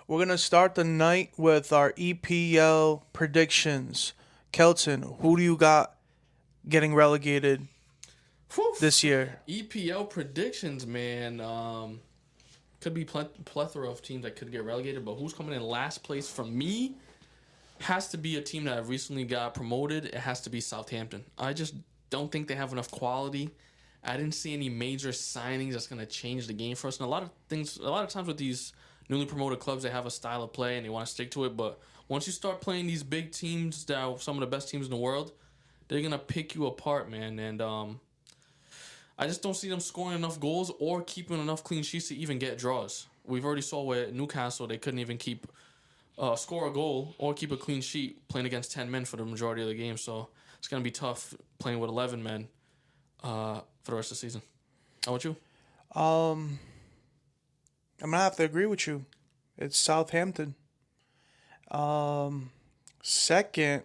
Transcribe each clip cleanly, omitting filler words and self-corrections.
We're gonna start the night with our EPL predictions. Kelton, who do you got getting relegated Whew. this year? EPL predictions, man. Could be plethora of teams that could get relegated, but who's coming in last place for me has to be a team that recently got promoted. It has to be Southampton. I just don't think they have enough quality. I didn't see any major signings that's going to change the game for us. And a lot of times with these newly promoted clubs, they have a style of play and they want to stick to it. But once you start playing these big teams that are some of the best teams in the world, they're going to pick you apart, man. And I just don't see them scoring enough goals or keeping enough clean sheets to even get draws. We've already saw where Newcastle, they couldn't even score a goal or keep a clean sheet playing against 10 men for the majority of the game. So it's going to be tough playing with 11 men for the rest of the season. How about you? Um, I'm gonna have to agree with you. It's Southampton. Um, Second,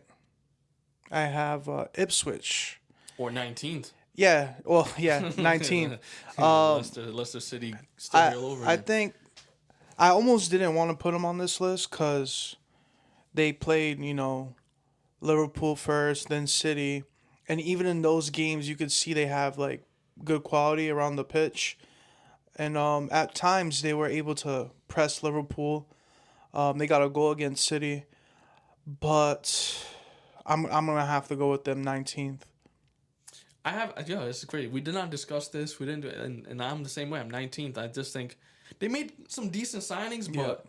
I have Ipswich. Or 19th. Yeah, well, yeah, 19th. Leicester City still I here all over I again. think I almost didn't want to put them on this list because they played, Liverpool first, then City, and even in those games, you could see they have like good quality around the pitch, and at times they were able to press Liverpool. They got a goal against City, but I'm gonna have to go with them 19th. Yeah, it's great. We did not discuss this. We didn't do it, and I'm the same way. I'm 19th. I just think they made some decent signings, Yeah, but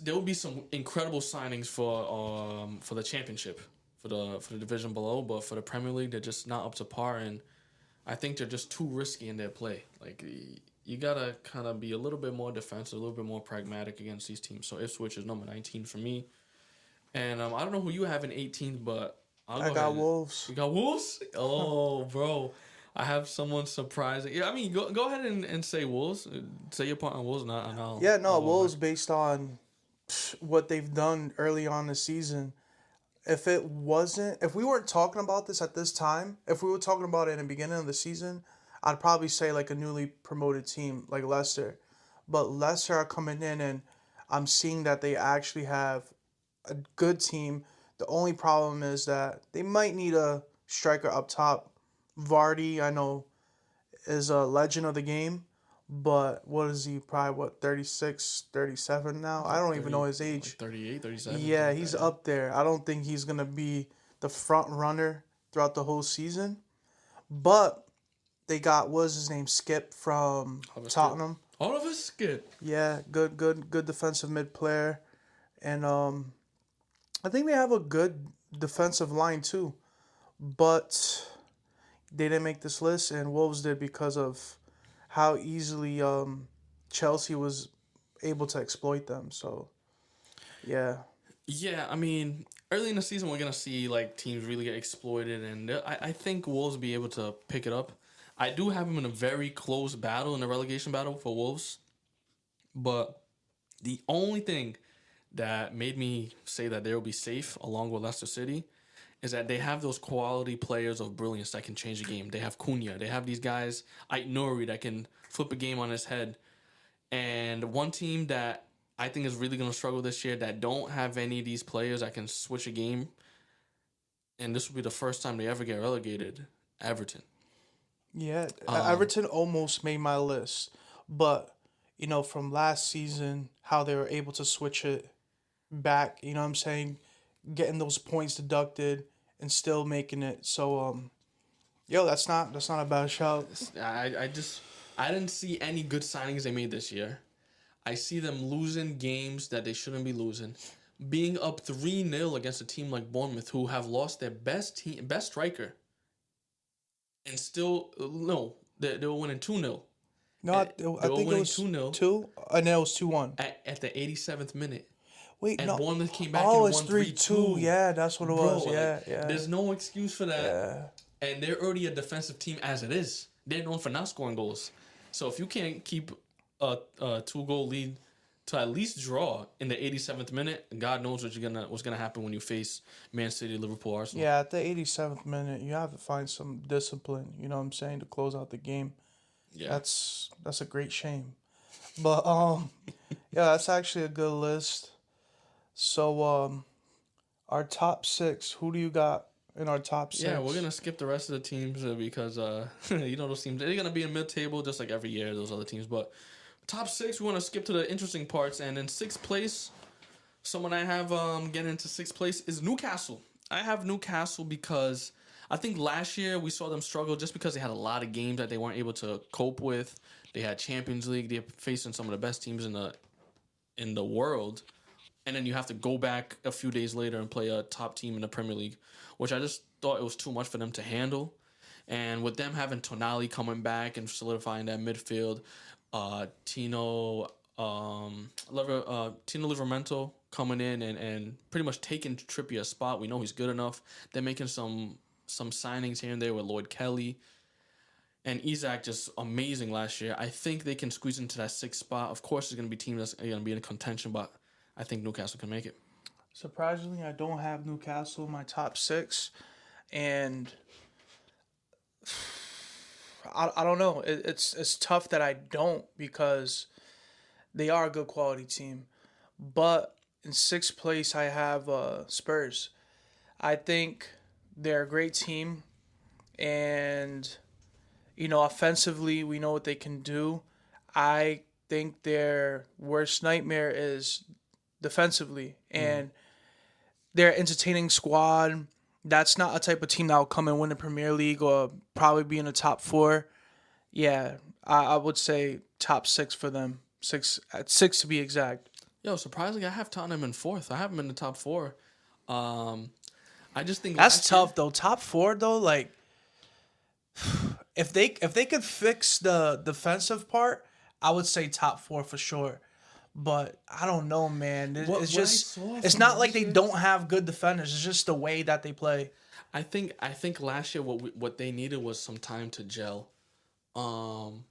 there will be some incredible signings for the championship, for the division below, but for the Premier League, they're just not up to par, and I think they're just too risky in their play. Like you gotta kind of be a little bit more defensive, a little bit more pragmatic against these teams. So Ipswich is number 19 for me, and I don't know who you have in 18th, but I'll I go got ahead. Wolves. You got Wolves? Oh, bro. I have someone surprising. Yeah, I mean, go ahead and say Wolves. Say your part on Wolves, and Yeah, I'll no, go on mine. Wolves based on what they've done early on this season. If we weren't talking about this at this time, if we were talking about it in the beginning of the season, I'd probably say like a newly promoted team like Leicester. But Leicester are coming in and I'm seeing that they actually have a good team. The only problem is that they might need a striker up top. Vardy, I know, is a legend of the game, but what is he? Probably what, 36, 37 now? I Like don't even know 30, his like age. 38, 37, something Yeah, like he's that. Yeah. up there. I don't think he's gonna be the front runner throughout the whole season. But they got, what was his name, Skip from Oliver Skip. Tottenham. Oliver Skip. Yeah, good defensive mid player, and I think they have a good defensive line too. But they didn't make this list, and Wolves did because of how easily Chelsea was able to exploit them. So yeah, Yeah, I mean, early in the season, we're gonna see like teams really get exploited, and I think Wolves will be able to pick it up. I do have them in a very close battle in the relegation battle for Wolves, but the only thing that made me say that they will be safe along with Leicester City is that they have those quality players of brilliance that can change the game. They have Cunha. They have these guys, Ait Nori, that can flip a game on his head. And one team that I think is really going to struggle this year that don't have any of these players that can switch a game, and this will be the first time they ever get relegated, Everton. yeah. Um, Everton almost made my list, but from last season, how they were able to switch it back. You know what I'm saying? Getting those points deducted and still making it. So yo, that's not a bad shout. I didn't see any good signings they made this year. I see them losing games that they shouldn't be losing. Being up 3-0 against a team like Bournemouth, who have lost their best striker, and still, no, they were winning 2-0. No, And I they were think it winning was 2-0 two, and then it was 2-1. at the 87th minute. Wait, And no. Bournemouth came back Oh, and it's won 3-2. 3-2. Yeah, that's what it Bro, was. like, Yeah, yeah, there's no excuse for that. yeah. And they're already a defensive team as it is. They're known for not scoring goals. So if you can't keep a 2-goal lead to at least draw in the 87th minute, God knows what's gonna happen when you face Man City, Liverpool, Arsenal. Yeah, at the 87th minute, you have to find some discipline, you know what I'm saying, to close out the game. Yeah. That's a great shame. But Yeah, that's actually a good list. So, our top six. Who do you got in our top Yeah, we're six? gonna skip the rest of the teams because those teams they're gonna be in mid table just like every year those other teams. But top six, we want to skip to the interesting parts. And in sixth place, someone I have getting into sixth place is Newcastle. I have Newcastle because I think last year we saw them struggle just because they had a lot of games that they weren't able to cope with. They had Champions League. They're facing some of the best teams in the world, and then you have to go back a few days later and play a top team in the Premier League, which I just thought it was too much for them to handle. And with them having Tonali coming back and solidifying that midfield, Tino Livramento coming in and pretty much taking Trippier's spot. We know he's good enough. They're making some signings here and there with Lloyd Kelly and Isak, just amazing last year. I think they can squeeze into that sixth spot. Of course, there's going to be teams that's going to be in contention, but I think Newcastle can make it. Surprisingly, I don't have Newcastle in my top six, and I don't know. It's tough that I don't because they are a good quality team. But in sixth place, I have Spurs. I think they're a great team, and offensively, we know what they can do. I think their worst nightmare is defensively, and they're entertaining squad. That's not a type of team that will come and win the Premier League or probably be in the top four. Yeah, I would say top six for them. Six at six to be exact. Yo, surprisingly, I have Tottenham in fourth. I have them in the top four. Um, I just think That's last year, tough though. Top four though, like if they could fix the defensive part, I would say top four for sure. But I don't know, man. what It's what I just saw it's from not like last they year, don't have good defenders. It's just the way that they play. I think last year what they needed was some time to gel. Um,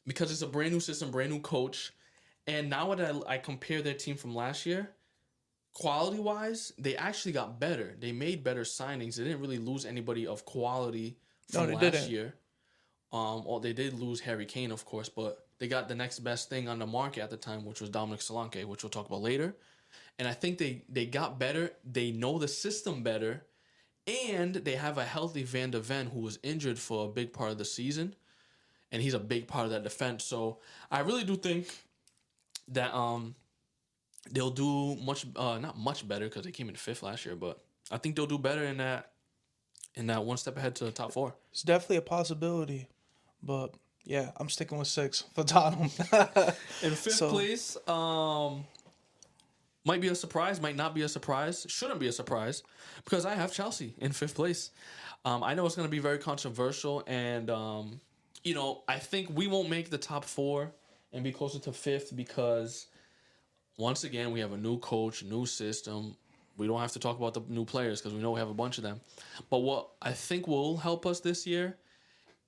because it's a brand new system, brand new coach, and now when I compare their team from last year, quality wise, they actually got better. They made better signings. They didn't really lose anybody of quality No, from they last didn't. year. Or they did lose Harry Kane, of course, but they got the next best thing on the market at the time, which was Dominic Solanke, which we'll talk about later. And I think they got better. They know the system better, and they have a healthy Van de Ven who was injured for a big part of the season, and he's a big part of that defense. So I really do think that they'll do much not much better because they came in fifth last year, but I think they'll do better in that one step ahead to the top four. It's definitely a possibility. But yeah, I'm sticking with six for Tottenham. In fifth So place, might be a surprise, might not be a surprise, shouldn't be a surprise, because I have Chelsea in fifth place. I know it's going to be very controversial, and I think we won't make the top four and be closer to fifth because once again we have a new coach, new system. We don't have to talk about the new players because we know we have a bunch of them. But what I think will help us this year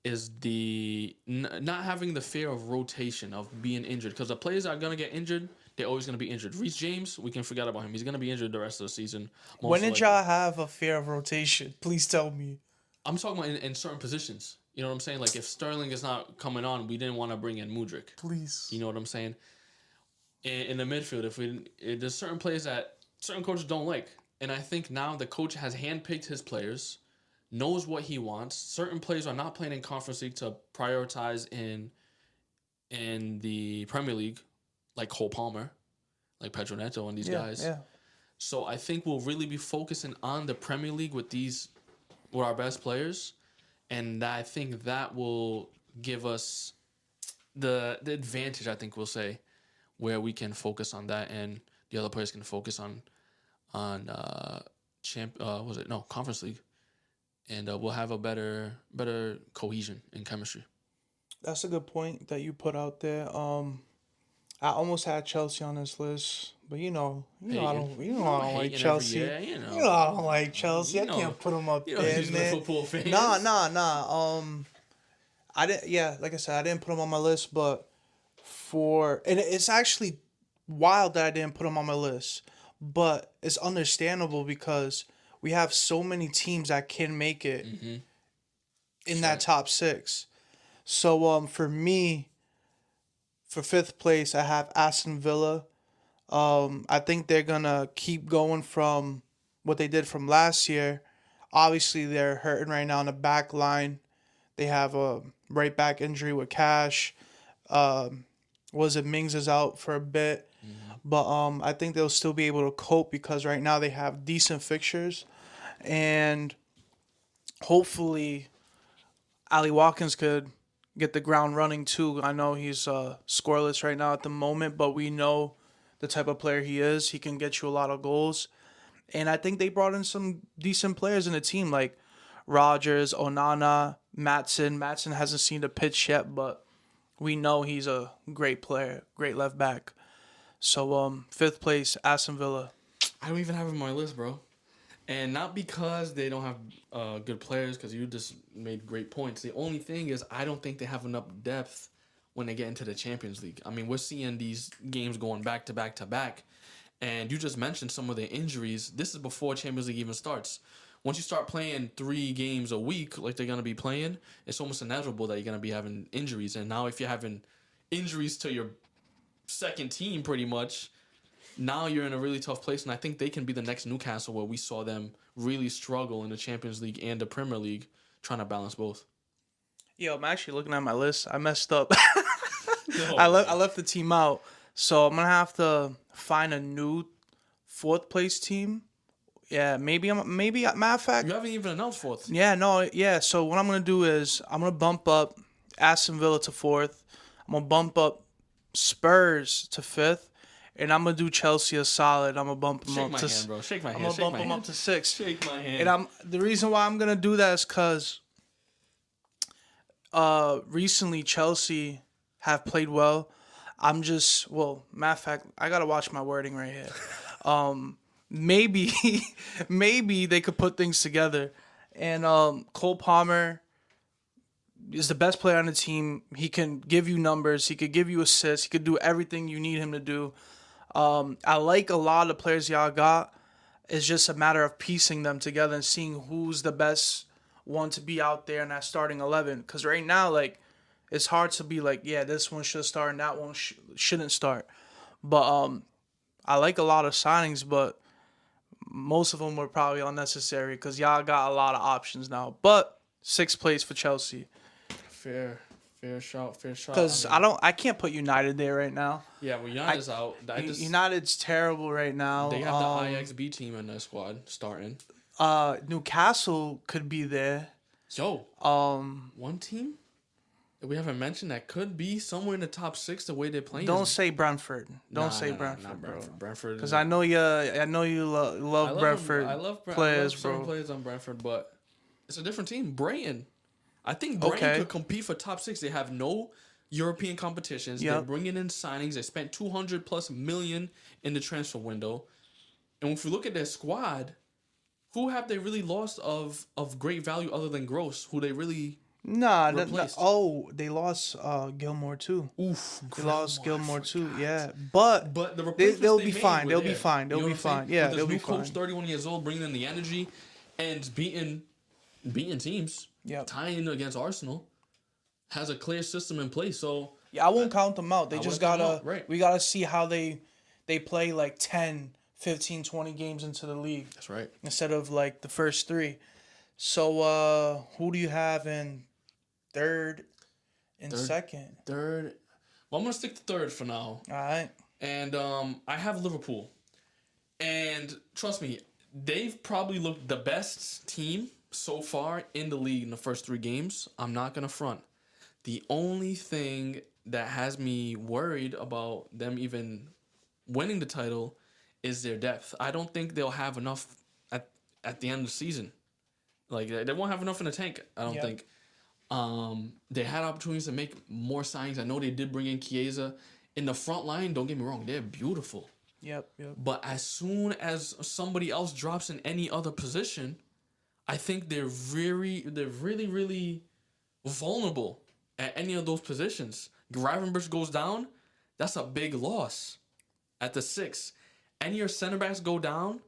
is the not having the fear of rotation of being injured because the players that are gonna get injured, they're always gonna be injured. Reece James, we can forget about him. He's gonna be injured the rest of the season, when most did likely. y'all have a fear of rotation? Please tell me. I'm talking about in certain positions. You know what I'm saying? Like if Sterling is not coming on, we didn't want to bring in Mudryk. Please. You know what I'm saying? In the midfield, there's certain players that certain coaches don't like, and I think now the coach has handpicked his players, knows what he wants. Certain players are not playing in Conference League to prioritize in the Premier League, like Cole Palmer, like Pedro Neto, and these Yeah, guys. yeah. So I think we'll really be focusing on the Premier League with our best players, and I think that will give us the advantage. I think we'll say where we can focus on that, and the other players can focus on was it no Conference League, and we'll have a better cohesion and chemistry. That's a good point that you put out there. I almost had Chelsea on this list, but Hating. I don't like Hating every Chelsea. year, I don't like Chelsea. You I know, can't put them up there, he's man. Liverpool fans. Nah. I didn't. Yeah, like I said, I didn't put them on my list, but and it's actually wild that I didn't put them on my list, but it's understandable because we have so many teams that can make it in that right. top six. So for me, For fifth place, I have Aston Villa. I think they're gonna keep going from what they did from last year. Obviously, they're hurting right now in the back line. They have a right back injury with Cash. Um, was it Mings is out for a bit, but I think they'll still be able to cope because right now they have decent fixtures, and hopefully Ali Watkins could get the ground running too. I know he's scoreless right now at the moment, but we know the type of player he is. He can get you a lot of goals. And I think they brought in some decent players in the team like Rogers, Onana, Matson. Matson hasn't seen the pitch yet, but we know he's a great player, great left back. So fifth place, Aston Villa. I don't even have him on my list, bro. And not because they don't have good players, because you just made great points. The only thing is I don't think they have enough depth when they get into the Champions League. I mean, we're seeing these games going back to back to back. And you just mentioned some of the injuries. This is before Champions League even starts. Once you start playing 3 games a week like they're going to be playing, it's almost inevitable that you're going to be having injuries. And now if you're having injuries to your second team pretty much, now you're in a really tough place. And I think they can be the next Newcastle where we saw them really struggle in the Champions League and the Premier League trying to balance both. Yo, I'm actually looking at my list. I messed up. No. I left the team out. So I'm gonna have to find a new fourth place team. Yeah, maybe matter of fact. You haven't even announced fourth. Yeah, no, yeah. So what I'm gonna do is I'm gonna bump up Aston Villa to fourth. I'm gonna bump up Spurs to fifth, and I'm gonna do Chelsea a solid. I'm gonna bump them Shake up my to. hand, bro. Shake my I'm hand. gonna Shake bump my them hand. up to sixth. Shake my hand. And the reason why I'm gonna do that is because recently Chelsea have played well. Matter of fact, I gotta watch my wording right here. Maybe maybe they could put things together. And Cole Palmer is the best player on the team. He can give you numbers. He could give you assists. He could do everything you need him to do. I like a lot of the players y'all got. It's just a matter of piecing them together and seeing who's the best one to be out there in that starting 11. Because right now, like, it's hard to be like, yeah, this one should start and that one shouldn't start. But I like a lot of signings, but most of them were probably unnecessary because y'all got a lot of options now. But sixth place for Chelsea. Fair shot. Because I can't put United there right now. Yeah, well, United's out. United's terrible right now. They have the IXB team in their squad starting. Newcastle could be there. Yo, one team that we haven't mentioned that could be somewhere in the top 6 the way they're playing. Don't say Brentford. Don't say Brentford, not bro. Brentford. Because I know you love Brentford players, bro. Some players on Brentford, but it's a different team. Brighton. I think Brighton could compete for top 6. They have no European competitions. Yep. They're bringing in signings. They spent $200+ million in the transfer window. And if we look at their squad, who have they really lost of great value other than Gross, who they really replaced? They lost Gilmore too. Oof, They lost Gilmore too. Yeah, but the replacements they'll they be made fine. were They'll there. be fine. They'll You know be what I'm fine. saying? Yeah, With they'll this be new coach, fine. 31 years old, bringing in the energy and beating teams. Yep. Tying against Arsenal has a clear system in place. So Yeah, I won't count them out. They I just wouldn't count them gotta. out, right. We gotta see how they play like 10, 15, 20 games into the league that's right. instead of like the first 3. So who do you have in third and second? Third. Well, I'm gonna stick to third for now. All right. And I have Liverpool. And trust me, they've probably looked the best team so far in the league in the first 3 games. I'm not going to front. The only thing that has me worried about them even winning the title is their depth. I don't think they'll have enough at the end of the season. Like, they won't have enough in the tank, I don't think. They had opportunities to make more signings. I know they did bring in Chiesa. In the front line, don't get me wrong, they're beautiful. Yep. But as soon as somebody else drops in any other position, I think they're really vulnerable at any of those positions. Gravenberch goes down, that's a big loss at the 6. Any of your center backs go down,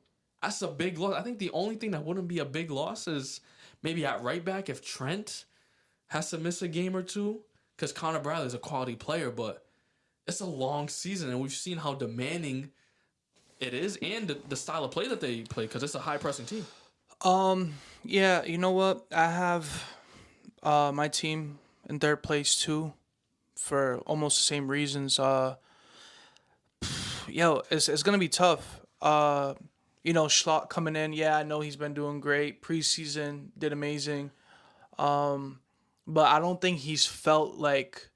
that's a big loss. I think the only thing that wouldn't be a big loss is maybe at right back if Trent has to miss a game or two, because Connor Bradley is a quality player, but it's a long season, and we've seen how demanding it is, and the style of play that they play, because it's a high pressing team. Yeah, you know what? I have my team in third place too for almost the same reasons. It's gonna be tough. Schlott coming in. Yeah, I know he's been doing great. Preseason did amazing. But I don't think he's felt like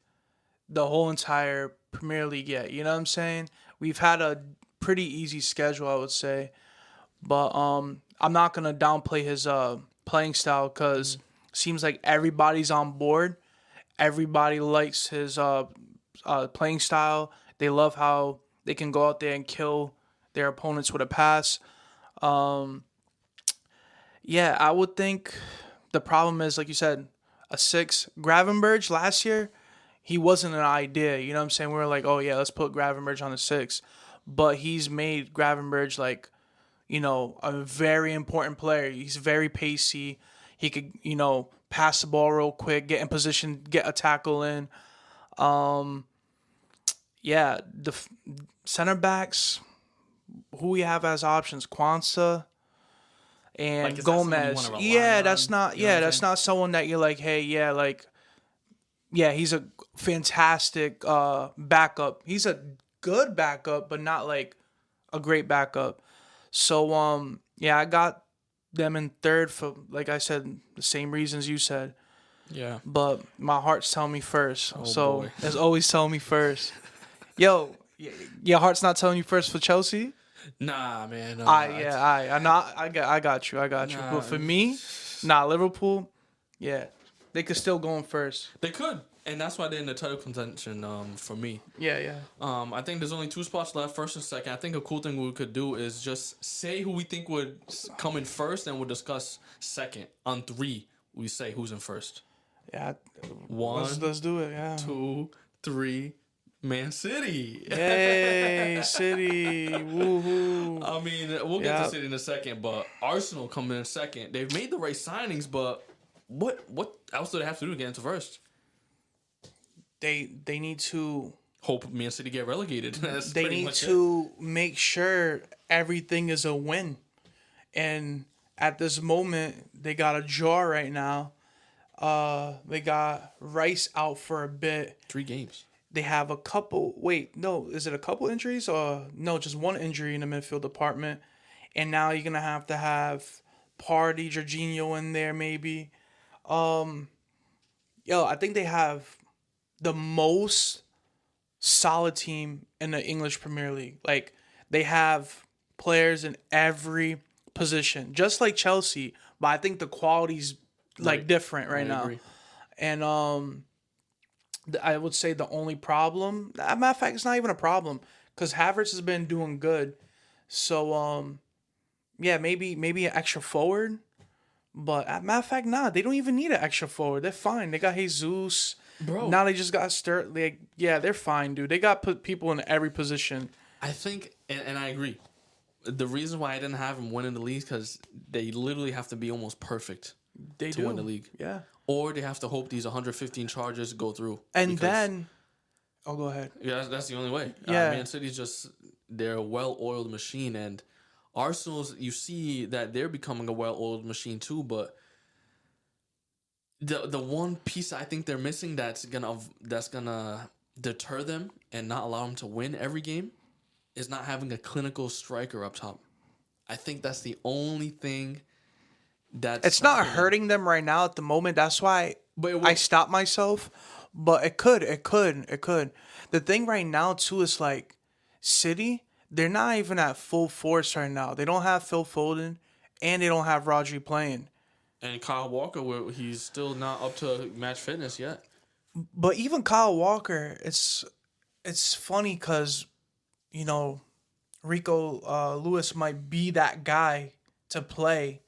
the whole entire Premier League yet. You know what I'm saying? We've had a pretty easy schedule, I would say. But I'm not gonna downplay his playing style because seems like everybody's on board. Everybody likes his playing style. They love how they can go out there and kill their opponents with a pass. Yeah, I would think the problem is, like you said, a six. Gravenberch last year, he wasn't an idea. You know what I'm saying? We were like, oh yeah, let's put Gravenberch on the six. But he's made Gravenberch like, a very important player. He's very pacey. He could, pass the ball real quick, get in position, get a tackle in. Yeah, center backs, who we have as options, Kwanzaa Like, and is that someone you want Gomez. to rely Yeah, that's on? not. You know what Yeah, I'm that's saying? not someone that you're like, hey, yeah, like, yeah, he's a fantastic backup. He's a good backup, but not like a great backup. So yeah, I got them in third for, like I said, the same reasons you said. Yeah. But my heart's telling me first. Oh So boy. it's always telling me first. Yo, your heart's not telling you first for Chelsea? Nah, man. I got you. I got you. But Nah. for me, Liverpool, yeah, they could still go in first. They could, and that's why they're in the title contention. For me, Yeah, yeah. I think there's only two spots left, first and second. I think a cool thing we could do is just say who we think would come in first, and we'll discuss second. On three, we say who's in first. Yeah, One, let's do it. Yeah. 2, 3. Man City. Yay, City! Woohoo! I mean, we'll get Yeah. to City in a second, but Arsenal coming in second. They've made the right signings, but what else do they have to do to get into first? They need to Hope Man City get relegated. That's they pretty need much to make sure everything is a win. And at this moment, they got a draw right now. They got Rice out for a bit. it. 3 games. They have a couple. Wait, no, is it a couple injuries or no? Just one injury in the midfield department, and now you're gonna have to have Party, Jorginho in there maybe. I think they have the most solid team in the English Premier League. Like they have players in every position, just like Chelsea. But I think the quality's like Right. different right I now. agree. And I would say the only problem, matter of fact, it's not even a problem because Havertz has been doing good. So yeah, maybe an extra forward. But matter of fact, nah, they don't even need an extra forward. They're fine. They got Jesus. Bro. Now they just got Sturt. Like, yeah, they're fine, dude. They got put people in every position. I think, and I agree. The reason why I didn't have them winning the league because they literally have to be almost perfect They to do win the league. Yeah. Or they have to hope these 115 charges go through. And because- then, oh, go ahead. Yeah, that's the only way. Yeah. Man City's just, they're a well-oiled machine, and Arsenal's, you see that they're becoming a well-oiled machine too, but the one piece I think they're missing that's gonna deter them and not allow them to win every game is not having a clinical striker up top. I think that's the only thing that's It's not stopping them. hurting them right now at the moment. That's why But it I will- stopped myself. But it could. The thing right now too is like City. They're not even at full force right now. They don't have Phil Foden, and they don't have Rodri playing. And Kyle Walker, he's still not up to match fitness yet. But even Kyle Walker, it's funny because Rico Lewis might be that guy to play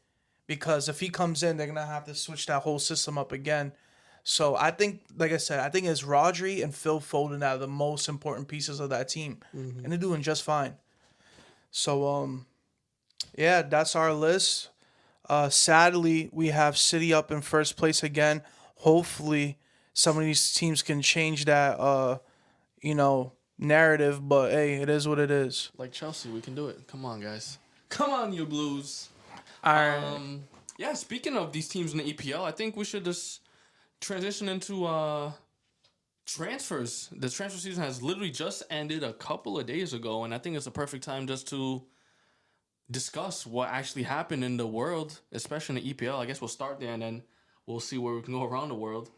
because if he comes in, they're gonna have to switch that whole system up again. So I think, like I said, I think it's Rodri and Phil Foden that are the most important pieces of that team, and they're doing just fine. So yeah, that's our list. Sadly, we have City up in first place again. Hopefully, some of these teams can change that narrative, but hey, it is what it is. Like Chelsea, we can do it. Come on, guys. Come on, you Blues. All right. Yeah, speaking of these teams in the EPL, I think we should just transition into transfers. The transfer season has literally just ended a couple of days ago, and I think it's a perfect time just to discuss what actually happened in the world, especially in the EPL. I guess we'll start there, and then we'll see where we can go around the world.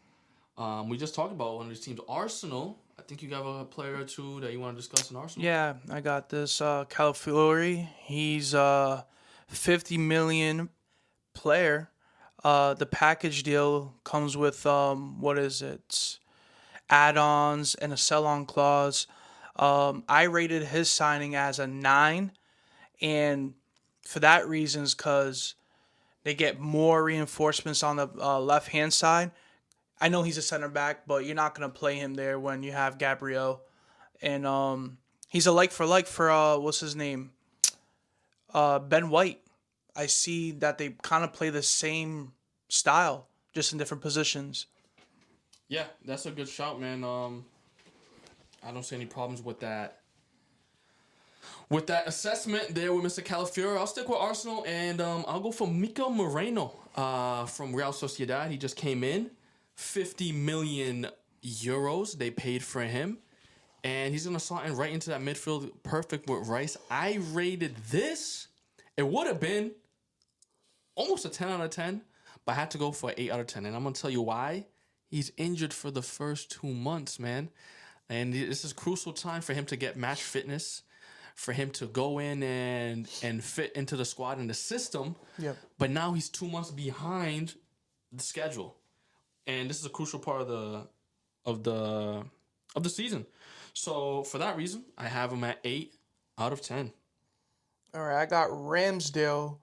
We just talked about one of these teams, Arsenal. I think you have a player or two that you want to discuss in Arsenal. Yeah, I got this. Calafiori. He's 50 million player. The package deal comes with what is it? Add-ons and a sell-on clause. I rated his signing as a 9, and for that reason is because they get more reinforcements on the left-hand side. I know he's a center back, but you're not gonna play him there when you have Gabriel, and he's a like for what's his name, Ben White. I see that they kind of play the same style, just in different positions. Yeah, that's a good shout, man. I don't see any problems with that. With that assessment there with Mr. Calafiori, I'll stick with Arsenal, and I'll go for Mikel Moreno from Real Sociedad. He just came in. 50 million euros they paid for him. And he's going to slot in right into that midfield, perfect with Rice. I rated this. It would have been almost a 10 out of 10, but I had to go for an 8 out of 10. And I'm going to tell you why. He's injured for the first 2 months, man. And this is crucial time for him to get match fitness, for him to go in and fit into the squad and the system. Yep. But now he's 2 months behind the schedule. And this is a crucial part of the season. So for that reason, I have him at 8 out of 10. All right, I got Ramsdale,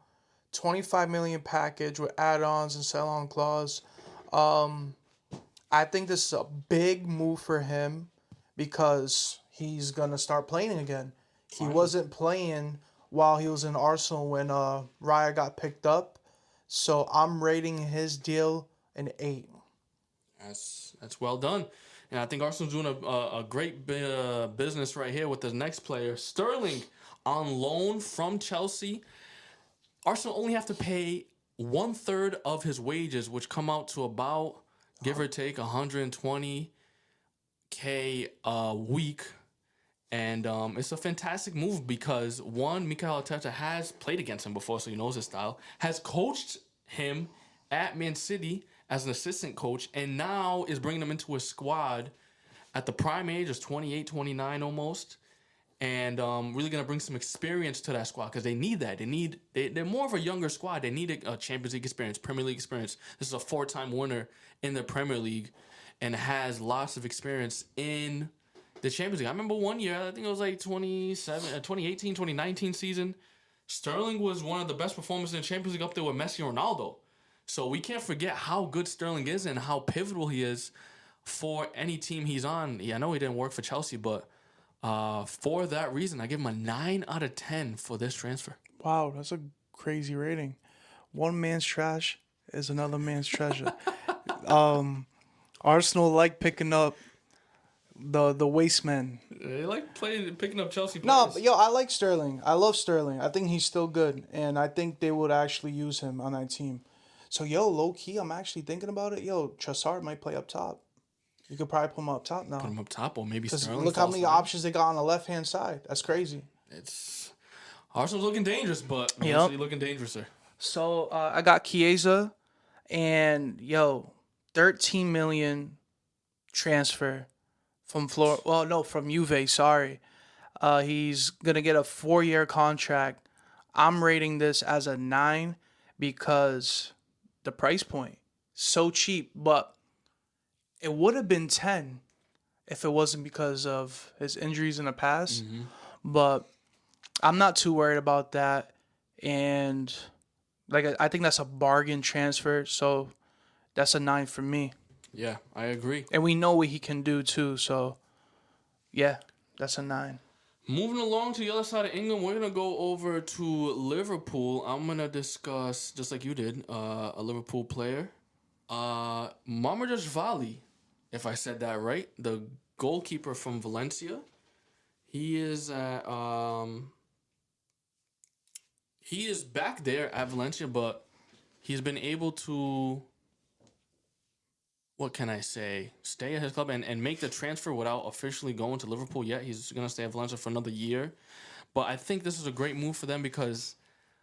25 million package with add-ons and sell-on clause. I think this is a big move for him because he's gonna start playing again. He wasn't playing while he was in Arsenal when Raya got picked up, so I'm rating his deal an 8. That's well done. And I think Arsenal's doing a great business right here with the next player, Sterling, on loan from Chelsea. Arsenal only have to pay 1/3 of his wages, which come out to about, give or take, 120K a week. And it's a fantastic move because, one, Mikel Arteta has played against him before, so he knows his style, has coached him at Man City as an assistant coach, and now is bringing him into a squad at the prime age of 28, 29 almost, and really going to bring some experience to that squad because they need that. They're more of a younger squad. They need a Champions League experience, Premier League experience. This is a 4-time winner in the Premier League and has lots of experience in the Champions League. I remember one year, I think it was like 2018, 2019 season, Sterling was one of the best performers in the Champions League up there with Messi and Ronaldo. So we can't forget how good Sterling is and how pivotal he is for any team he's on. Yeah, I know he didn't work for Chelsea, but for that reason, I give him a 9 out of 10 for this transfer. Wow, that's a crazy rating. One man's trash is another man's treasure. Arsenal like picking up the waste men. They like picking up Chelsea players. No, but, I like Sterling. I love Sterling. I think he's still good, and I think they would actually use him on that team. So, low key, I'm actually thinking about it. Trossard might play up top. You could probably put him up top now. Put him up top, or maybe Sterling. Look how many options they got on the left-hand side. That's crazy. Arsenal's looking dangerous, but honestly looking dangerous, sir. So, I got Chiesa, and, 13 million transfer from from Juve, sorry. He's going to get a 4-year contract. I'm rating this as a 9 because the price point, so cheap, but it would have been 10 if it wasn't because of his injuries in the past. Mm-hmm. But I'm not too worried about that. And I think that's a bargain transfer. So that's a 9 for me. Yeah, I agree. And we know what he can do too. So yeah, that's a 9. Moving along to the other side of England, we're going to go over to Liverpool. I'm going to discuss, just like you did, a Liverpool player. Mamardashvili, if I said that right, the goalkeeper from Valencia. He is at he is back there at Valencia, but he's been able to, what can I say, stay at his club and make the transfer without officially going to Liverpool yet. He's gonna stay at Valencia for another year. But I think this is a great move for them because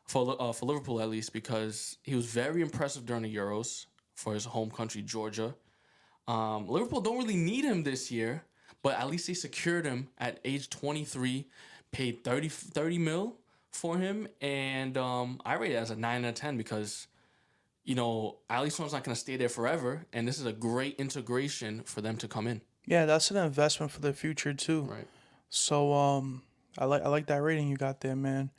for Liverpool at least, because he was very impressive during the Euros for his home country, Georgia. Liverpool don't really need him this year, but at least they secured him at age 23, paid 30 mil for him, and I rate it as a 9 out of 10 because, Alisson's not going to stay there forever, and this is a great integration for them to come in. Yeah, that's an investment for the future too. Right. So I like that rating you got there, man.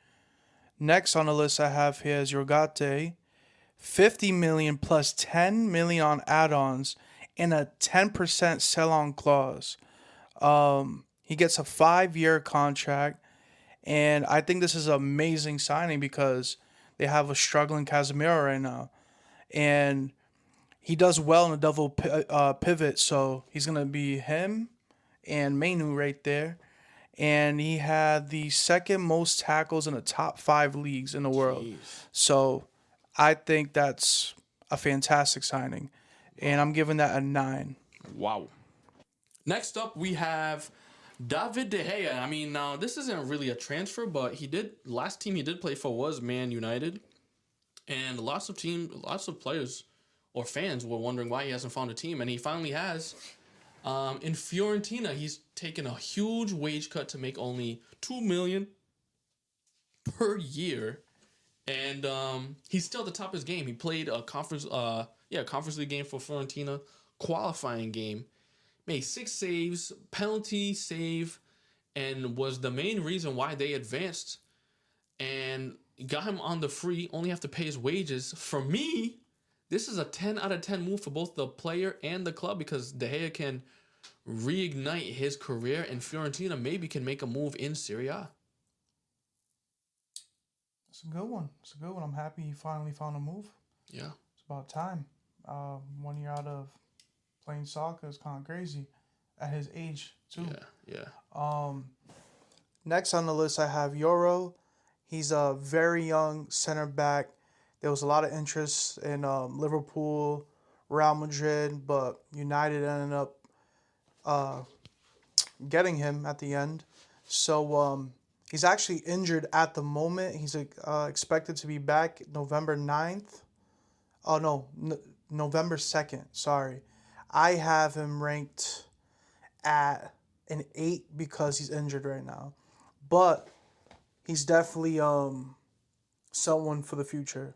Next on the list I have here is Yorgate, 50 million plus 10 million on add-ons and a 10% sell-on clause. He gets a 5-year contract, and I think this is an amazing signing because they have a struggling Casemiro right now, and he does well in a double pivot, so he's gonna be him and Mainu right there. And he had the second most tackles in the top 5 leagues in the world. Jeez. So I think that's a fantastic signing, and I'm giving that a 9. Wow. Next up, we have David De Gea. I mean, now this isn't really a transfer, but last team he did play for was Man United, and lots of players or fans were wondering why he hasn't found a team, and he finally has. In Fiorentina, he's taken a huge wage cut to make only 2 million per year, and he's still at the top of his game. He played a conference league game for Fiorentina, qualifying game, made 6 saves, penalty save, and was the main reason why they advanced. And got him on the free. Only have to pay his wages. For me, this is a 10 out of 10 move for both the player and the club because De Gea can reignite his career, and Fiorentina maybe can make a move in Serie A. It's a good one. It's a good one. I'm happy he finally found a move. Yeah. It's about time. 1 year out of playing soccer is kind of crazy at his age too. Yeah. Next on the list I have Euro. He's a very young center back. There was a lot of interest in Liverpool, Real Madrid, but United ended up getting him at the end. So he's actually injured at the moment. He's expected to be back November 9th. Oh, no, November 2nd. Sorry. I have him ranked at an 8 because he's injured right now. But he's definitely someone for the future.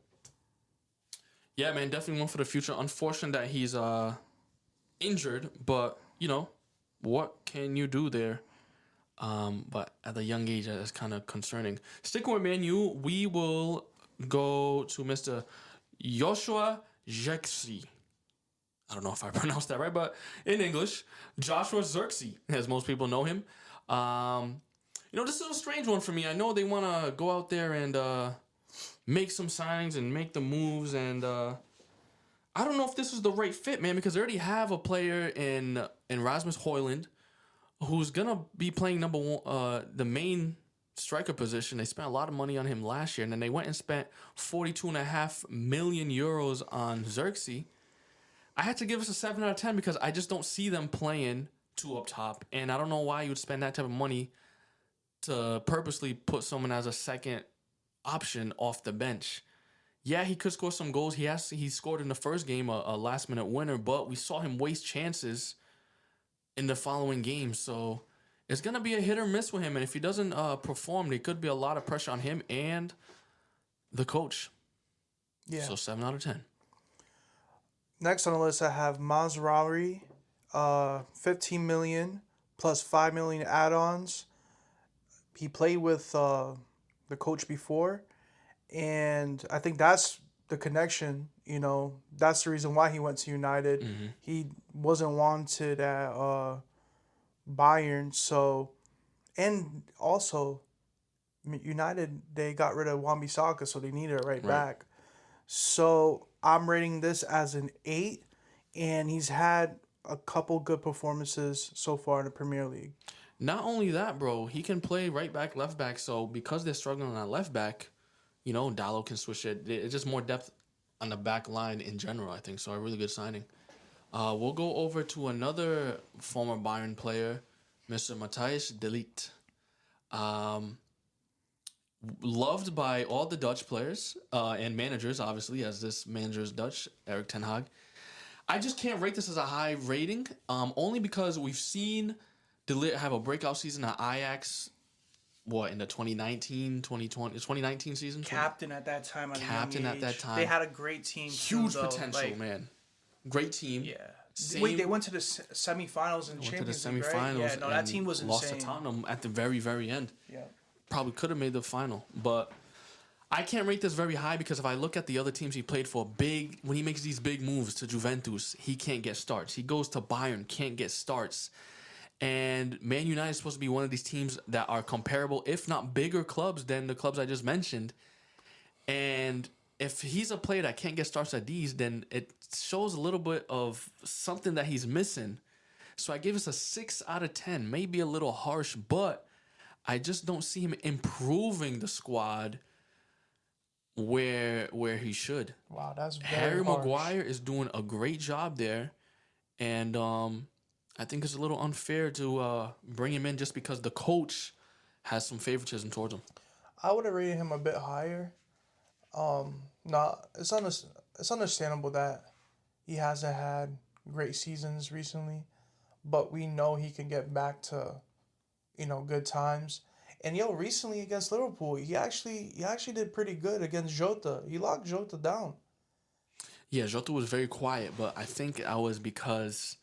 Yeah, man, definitely one for the future. Unfortunate that he's injured, but what can you do there? But at a young age, that's kind of concerning. Sticking with Man U, we will go to Mr. Joshua Zirkzee. I don't know if I pronounced that right, but in English, Joshua Zirkzee, as most people know him. This is a strange one for me. I know they want to go out there and make some signings and make the moves, and I don't know if this is the right fit, man, because they already have a player in Rasmus Højlund who's gonna be playing number one, the main striker position. They spent a lot of money on him last year, and then they went and spent 42.5 million euros on Zirkzee. I had to give us a 7 out of 10 because I just don't see them playing 2 up top, and I don't know why you would spend that type of money to purposely put someone as a second option off the bench. Yeah, he could score some goals. He scored in the first game a last minute winner, but we saw him waste chances in the following games. So it's gonna be a hit or miss with him, and if he doesn't perform, there could be a lot of pressure on him and the coach. Yeah. So 7 out of 10. Next on the list, I have Mazraoui, 15 million plus 5 million add-ons. He played with the coach before, and I think that's the connection. That's the reason why he went to United. Mm-hmm. He wasn't wanted at Bayern, and also United, they got rid of Wan-Bissaka, so they needed it right back. So I'm rating this as an 8, and he's had a couple good performances so far in the Premier League. Not only that, bro, he can play right back, left back. So because they're struggling on left back, Dallo can switch it. It's just more depth on the back line in general, I think. So a really good signing. We'll go over to another former Bayern player, Mr. Matthijs de Ligt. Loved by all the Dutch players and managers, obviously, as this manager is Dutch, Erik ten Hag. I just can't rate this as a high rating, only because we've seen De Ligt have a breakout season at Ajax, in the 2019 season? Captain at that time. Captain at that time. They had a great team. Huge too, though. potential, man. Great team. Yeah. Wait, they went to the semifinals and Champions League, right? Yeah, no, that team was lost insane. to Tottenham at the very, very end. Yeah. Probably could have made the final, but I can't rate this very high because if I look at the other teams he played for, when he makes these big moves to Juventus, he can't get starts. He goes to Bayern, can't get starts. And Man United is supposed to be one of these teams that are comparable, if not bigger clubs than the clubs I just mentioned. And if he's a player that can't get starts at these, then it shows a little bit of something that he's missing. So I give us a 6 out of 10. Maybe a little harsh, but I just don't see him improving the squad where he should. Wow, that's very Harry harsh. Maguire is doing a great job there, and I think it's a little unfair to bring him in just because the coach has some favoritism towards him. I would have rated him a bit higher. It's understandable that he hasn't had great seasons recently, but we know he can get back to, good times. And recently against Liverpool, he actually did pretty good against Jota. He locked Jota down. Yeah, Jota was very quiet, but I think that was because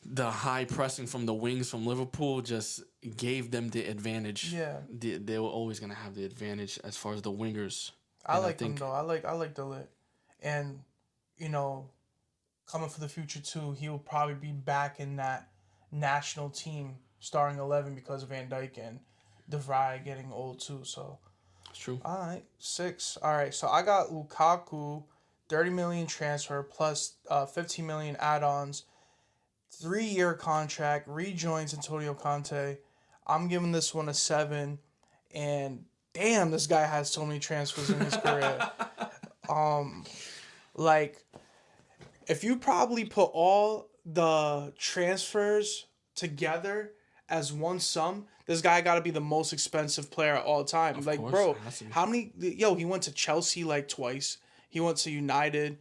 the high pressing from the wings from Liverpool just gave them the advantage. Yeah. They were always going to have the advantage as far as the wingers. I like him, though. I like De Ligt. And, coming for the future, too, he will probably be back in that national team starting 11 because of Van Dijk and De Vrij getting old, too. So, That's true. All right, 6. All right, so I got Lukaku, 30 million transfer plus 15 million add-ons. 3-year contract, rejoins Antonio Conte. I'm giving this one a 7. And damn, this guy has so many transfers in his career. If you probably put all the transfers together as one sum, this guy got to be the most expensive player of all time. Of like, course, bro, massive. how many? He went to Chelsea twice. He went to United,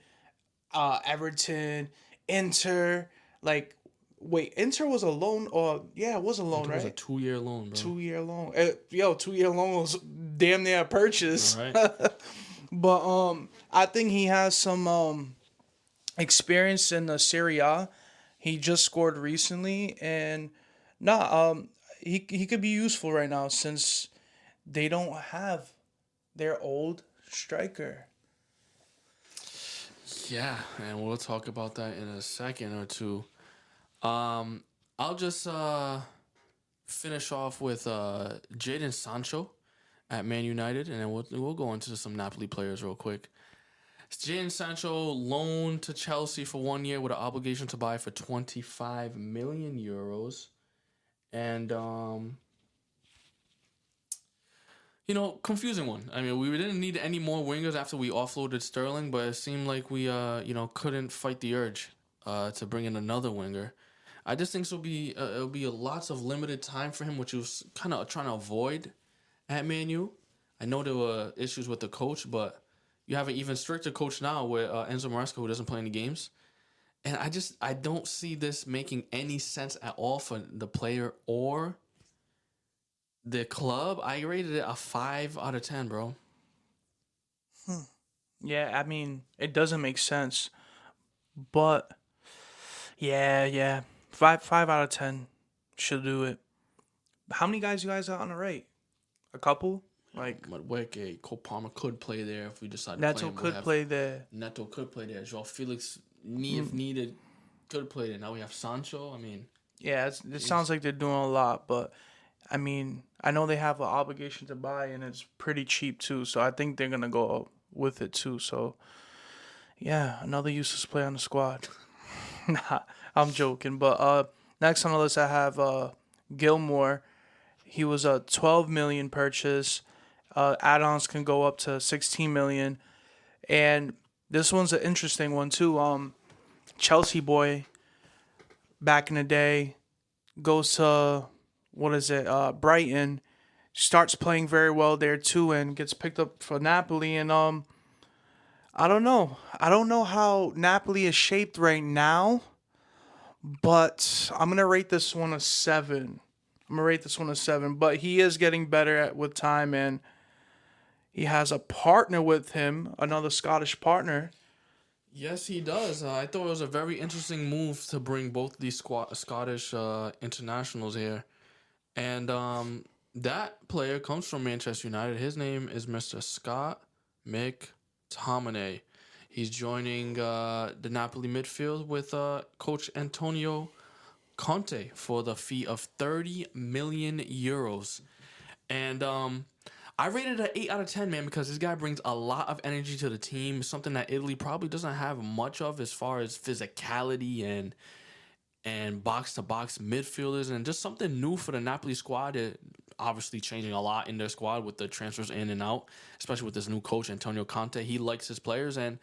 Everton, Inter. Inter was a loan, it was a loan, It right? was a 2-year loan, bro. 2-year loan. 2-year loan was damn near a purchase. Right. But I think he has some experience in the Serie A. He just scored recently, and he could be useful right now since they don't have their old striker. Yeah, and we'll talk about that in a second or two. I'll just finish off with Jadon Sancho at Man United, and then we'll go into some Napoli players real quick. Jadon Sancho loaned to Chelsea for 1 year with an obligation to buy for 25 million euros, and confusing one. I mean, we didn't need any more wingers after we offloaded Sterling, but it seemed like we couldn't fight the urge to bring in another winger. I just think it'll be lots of limited time for him, which he was kind of trying to avoid at Man U. I know there were issues with the coach, but you have an even stricter coach now with Enzo Maresca, who doesn't play any games. And I don't see this making any sense at all for the player or the club. I rated it a 5 out of 10, bro. Yeah, I mean, it doesn't make sense. But, yeah. 5 out of 10 should do it. How many guys you guys got on the right? A couple? Madueke, Cole Palmer could play there if we decide to Neto play him. play there. Neto could play there. Joao Felix, if needed, could play there. Now we have Sancho. I mean... Yeah, it sounds like they're doing a lot, but, I mean, I know they have an obligation to buy, and it's pretty cheap, too, so I think they're going to go with it, too. So, yeah, another useless player on the squad. Nah, I'm joking. But next on the list, I have Gilmore. He was a 12 million purchase. Add-ons can go up to 16 million. And this one's an interesting one too. Chelsea boy back in the day goes to what is it? Brighton. Starts playing very well there too, and gets picked up for Napoli. And I don't know. I don't know how Napoli is shaped right now, but I'm gonna rate this one a 7. I'm gonna rate this one a 7. But he is getting better with time, and he has a partner with him, another Scottish partner. Yes, he does. I thought it was a very interesting move to bring both these Scottish internationals here. And that player comes from Manchester United. His name is Mr. Scott McTominay. He's joining the Napoli midfield with coach Antonio Conte for the fee of 30 million euros. And I rated it an 8 out of 10, man, because this guy brings a lot of energy to the team, something that Italy probably doesn't have much of as far as physicality and box-to-box midfielders, and just something new for the Napoli squad. It obviously changing a lot in their squad with the transfers in and out, especially with this new coach, Antonio Conte. He likes his players, and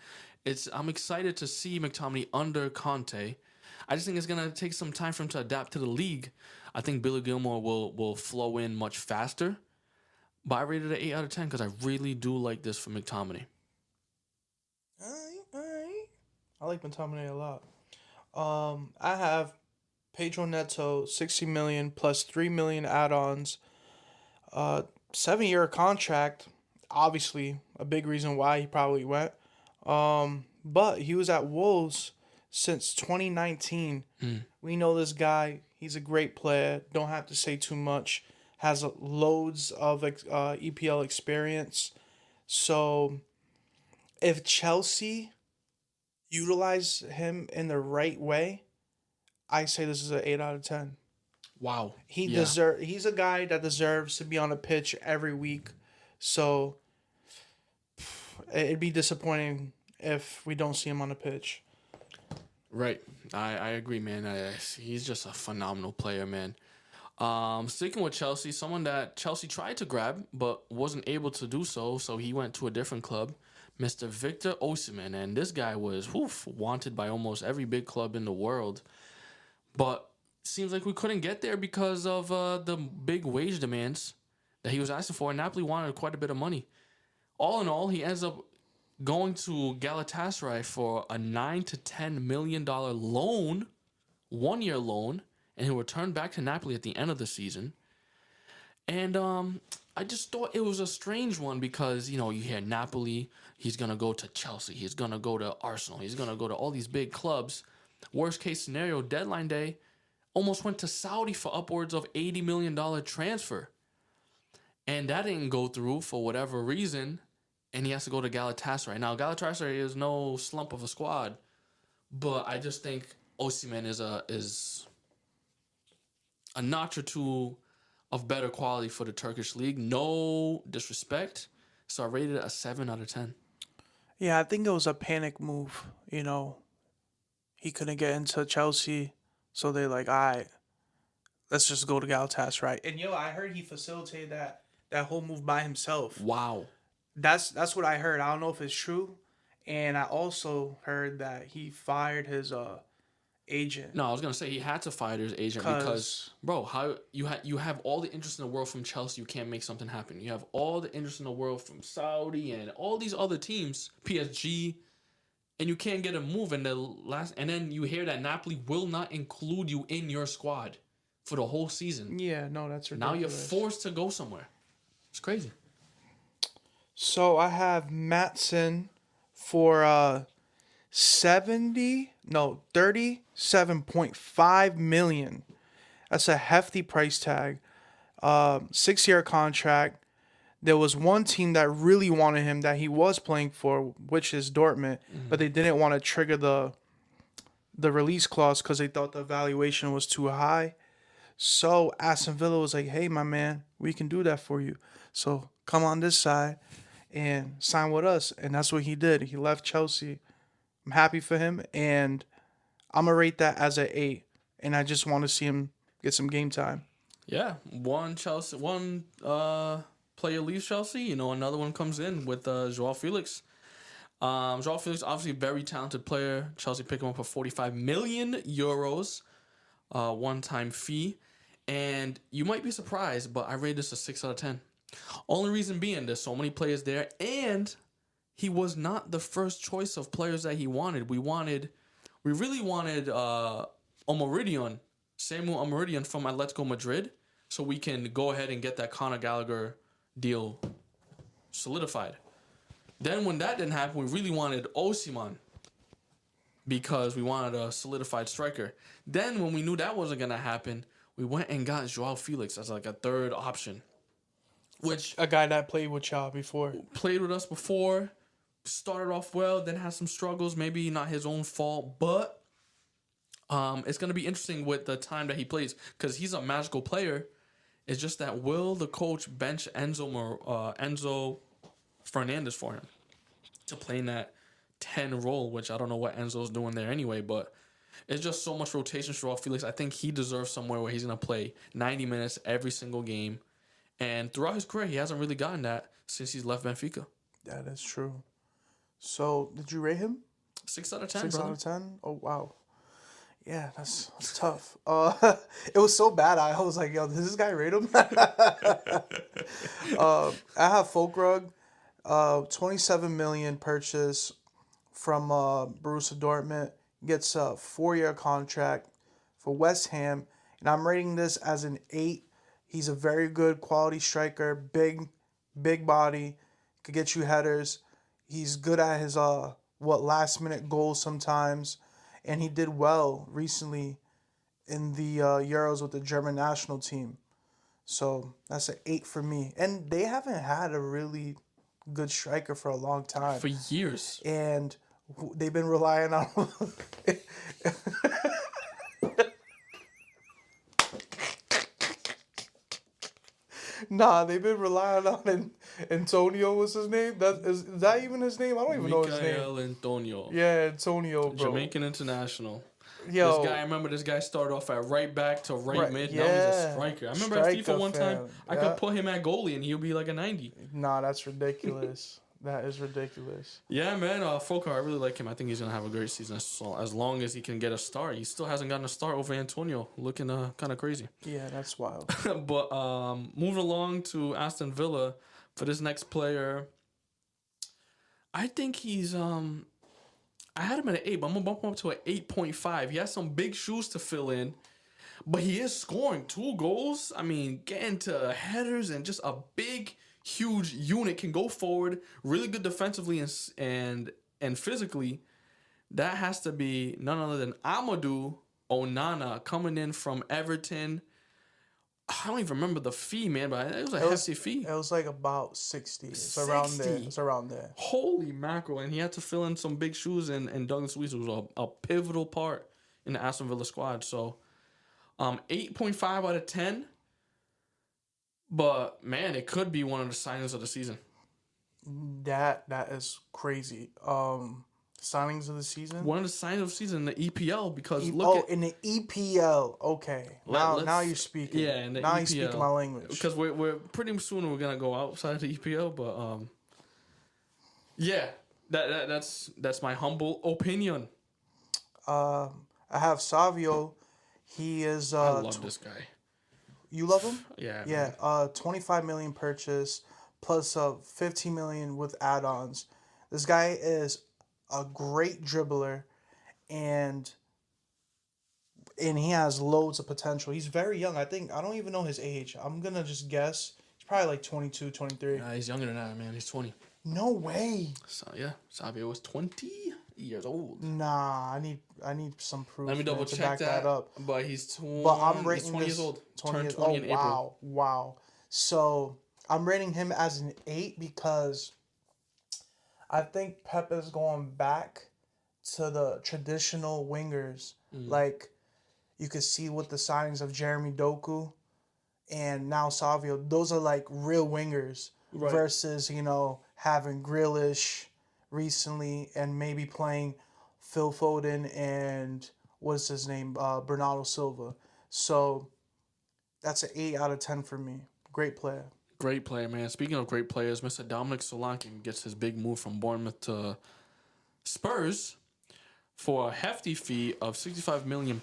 I'm excited to see McTominay under Conte. I just think it's going to take some time for him to adapt to the league. I think Billy Gilmore will flow in much faster. But I rated it an 8 out of 10 because I really do like this for McTominay. Alright. I like McTominay a lot. I have Pedro Neto, 60 million plus 3 million add-ons. 7-year contract. Obviously, a big reason why he probably went. But he was at Wolves since 2019. We know this guy. He's a great player. Don't have to say too much. Has loads of EPL experience. So if Chelsea utilize him in the right way, I say this is an 8 out of 10. Wow. He's a guy that deserves to be on the pitch every week. So it'd be disappointing if we don't see him on the pitch. Right. I agree, man. He's just a phenomenal player, man. Sticking with Chelsea, someone that Chelsea tried to grab but wasn't able to do so he went to a different club, Mr. Victor Osimhen, and this guy was wanted by almost every big club in the world, but seems like we couldn't get there because of the big wage demands that he was asking for, and Napoli wanted quite a bit of money. All in all, he ends up going to Galatasaray for a $9 to $10 million loan, 1-year loan, and he'll return back to Napoli at the end of the season. And I just thought it was a strange one because, you hear Napoli, he's going to go to Chelsea, he's going to go to Arsenal, he's going to go to all these big clubs. Worst case scenario, deadline day, almost went to Saudi for upwards of $80 million transfer. And that didn't go through for whatever reason, and he has to go to Galatasaray. Now, Galatasaray is no slump of a squad, but I just think Osimhen is a notch or two of better quality for the Turkish league. No disrespect. So I rated it a 7 out of 10. Yeah, I think it was a panic move. He couldn't get into Chelsea, so they're like, all right, let's just go to Galatasaray. And I heard he facilitated that whole move by himself. Wow. That's what I heard. I don't know if it's true. And I also heard that he fired his agent. No, I was gonna say he had to fire his agent because, bro, how you have all the interest in the world from Chelsea, you can't make something happen. You have all the interest in the world from Saudi and all these other teams, PSG, and you can't get a move. And then you hear that Napoli will not include you in your squad for the whole season. Yeah, no, that's ridiculous. Now you're forced to go somewhere. It's crazy. So I have Matson for 37.5 million. That's a hefty price tag. 6-year contract. There was one team that really wanted him that he was playing for, which is Dortmund, but they didn't want to trigger the release clause because they thought the valuation was too high. So Aston Villa was like, hey, my man, we can do that for you. So come on this side and sign with us. And that's what he did. He left Chelsea. I'm happy for him, and I'm going to rate that as an 8. And I just want to see him get some game time. Yeah, one player leaves Chelsea. You know, another one comes in with Joao Felix. Joao Felix, obviously a very talented player. Chelsea picked him up for 45 million euros, one-time fee. And you might be surprised, but I rate this a 6 out of 10. Only reason being, there's so many players there, and he was not the first choice of players that he wanted. We really wanted Samuel Omeridion from Atletico Madrid, so we can go ahead and get that Conor Gallagher deal solidified. Then when that didn't happen, we really wanted Osimhen because we wanted a solidified striker. Then when we knew that wasn't going to happen, we went and got Joao Felix as like a third option, which A guy that played with y'all before. played with us before, started off well, then had some struggles, maybe not his own fault, but it's going to be interesting with the time that he plays because he's a magical player. It's just that will the coach bench Enzo Fernandez for him to play in that 10 role, which I don't know what Enzo's doing there anyway, but it's just so much rotation for Felix. I think he deserves somewhere where he's going to play 90 minutes every single game. And throughout his career, he hasn't really gotten that since he's left Benfica. That is true. So, did you rate him? 6 out of 10, 6 brother. out of 10? Oh, wow. Yeah, that's tough. It was so bad. I was like, yo, does this guy rate him? I have Folkrug, 27 million purchase from Borussia Dortmund. Gets a 4-year contract for West Ham, and I'm rating this as an 8. He's a very good quality striker, big body, could get you headers. He's good at his last minute goals sometimes, and he did well recently in the Euros with the German national team. So that's an 8 for me. And they haven't had a really good striker for a long time. For years. And they've been relying on Nah, they've been relying on Antonio. What's his name? Is that even his name? I don't even know his name. Michael Antonio. Yeah, Antonio, bro. Jamaican international. Yo, I remember this guy started off at right back to right mid. Now he's a striker. I remember at Striker FIFA one time, fan. I could put him at goalie and he'll be like a 90. Nah, that's ridiculous. That is ridiculous. Yeah, man. Folker, I really like him. I think he's going to have a great season as long as he can get a start. He still hasn't gotten a start over Antonio. Looking kind of crazy. Yeah, that's wild. But moving along to Aston Villa for this next player, I think he's I had him at an 8, but I'm gonna bump him up to an 8.5. He has some big shoes to fill in, but he is scoring 2 goals. I mean, getting to headers and just a big, huge unit, can go forward, really good defensively and physically. That has to be none other than Amadou Onana coming in from Everton. I don't even remember the fee, man, but it was a hefty fee. It was like about 60. It's 60? around there. It's around there. Holy mackerel. And he had to fill in some big shoes, and Douglas Luiz was a pivotal part in the Aston Villa squad. So 8.5 out of 10. But, man, it could be one of the signings of the season. That is crazy. Signings of the season? One of the signings of the season in the EPL, because in the EPL. Okay. Now you're speaking. Yeah, in the now EPL. you're speaking my language. Because we're pretty soon we're going to go outside of the EPL, but yeah, that's my humble opinion. I have Savio. He is I love this guy. You love him? Yeah. Yeah. 25 million purchase plus 15 million with add-ons. This guy is a great dribbler, and he has loads of potential. He's very young. I don't even know his age. I'm gonna just guess. He's probably like 22, 23. He's younger than that, man. He's 20. No way. So yeah, Savio was 20 years old. Nah, I need some proof. Let me double to check back that up. But he's 20. But I'm rating 20 this years old. 20 years, 20 in April. Wow. So I'm rating him as an 8 because I think Pep is going back to the traditional wingers. Like you could see with the signings of Jeremy Doku and now Savio. Those are like real wingers versus, having Grealish recently and maybe playing Phil Foden and what's his name? Bernardo Silva. So That's an 8 out of 10 for me. Great player. Great player, man. Speaking of great players, Mr. Dominic Solanke gets his big move from Bournemouth to Spurs for a hefty fee of £65 million.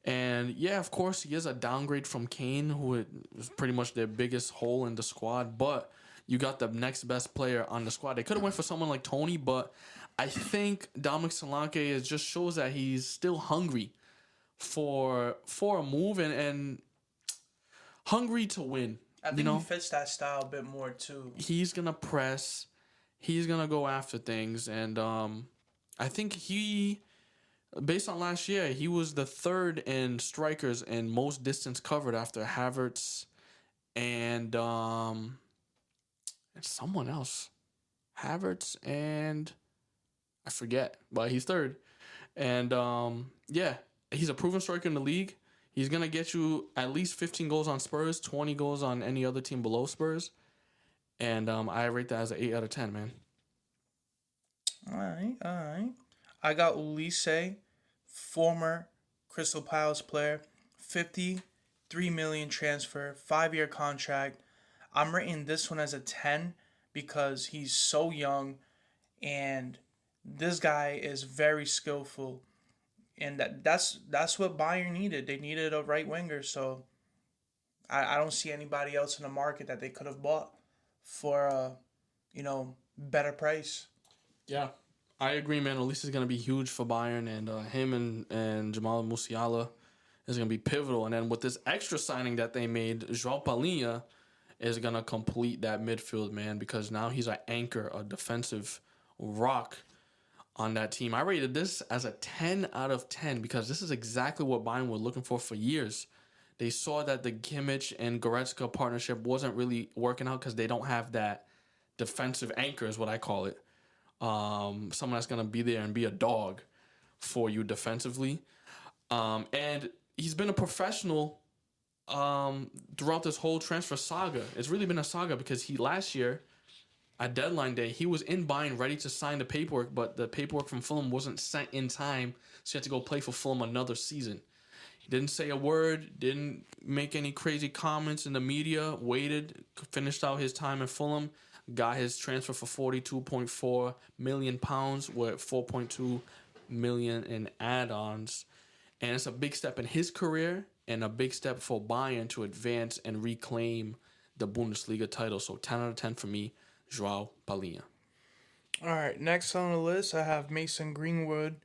And yeah, of course, he is a downgrade from Kane, who is pretty much their biggest hole in the squad. But you got the next best player on the squad. They could have went for someone like Tony, but I think Dominic Solanke just shows that he's still hungry for a move and hungry to win. I think he fits that style a bit more too. He's gonna press. He's gonna go after things, and I think based on last year, he was the third in strikers and most distance covered after Havertz and someone else. Havertz and I forget, but he's third. And yeah, he's a proven striker in the league. He's gonna get you at least 15 goals on Spurs, 20 goals on any other team below Spurs, and I rate that as an 8 out of 10, man. All right. I got Ulisse, former Crystal Palace player, 53 million transfer, 5-year contract. I'm rating this one as a 10 because he's so young and this guy is very skillful. And that's what Bayern needed. They needed a right winger, so I don't see anybody else in the market that they could have bought for a better price. Yeah, I agree, man. Elise is going to be huge for Bayern, and him and Jamal Musiala is going to be pivotal. And then with this extra signing that they made, João Palhinha is going to complete that midfield, man, because now he's an anchor, a defensive rock on that team. I rated this as a 10 out of 10 because this is exactly what Bayern were looking for years. They saw that the Kimmich and Goretzka partnership wasn't really working out because they don't have that defensive anchor, is what I call it. Someone that's going to be there and be a dog for you defensively. And he's been a professional throughout this whole transfer saga. It's really been a saga because last year, at deadline day, he was in Bayern ready to sign the paperwork, but the paperwork from Fulham wasn't sent in time, so he had to go play for Fulham another season. He didn't say a word, didn't make any crazy comments in the media, waited, finished out his time in Fulham, got his transfer for £42.4 million with £4.2 million in add-ons. And it's a big step in his career and a big step for Bayern to advance and reclaim the Bundesliga title. So 10 out of 10 for me, João Palhinha. All right, next on the list, I have Mason Greenwood.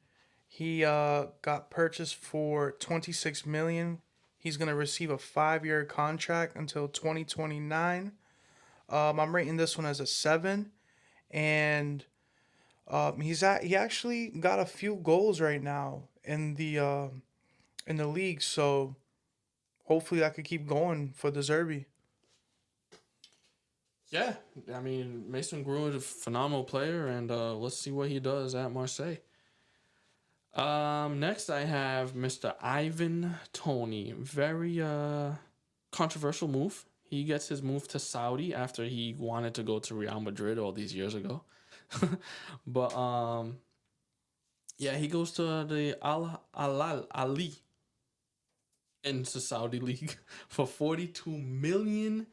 He got purchased for 26 million. He's gonna receive a 5-year contract until 2029. I'm rating this one as a 7, and he actually got a few goals right now in the league. So hopefully that could keep going for the Zerbi. Yeah, I mean, Mason Greenwood is a phenomenal player, and let's see what he does at Marseille. Next, I have Mr. Ivan Toney. Very controversial move. He gets his move to Saudi after he wanted to go to Real Madrid all these years ago. But yeah, he goes to the Al Ali into Saudi League for 42 million